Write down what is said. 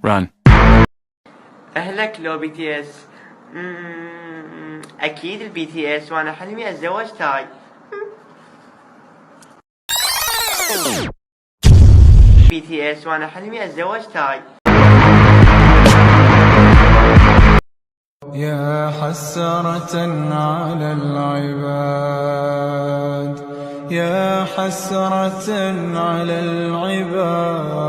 Run. أهلك لو بي تي اس. أكيد البي تي اس، وأنا حلمي أتزوج تاي. بي تي اس، وأنا حلمي أتزوج تاي. يا حسرة على العباد، يا حسرة على العباد.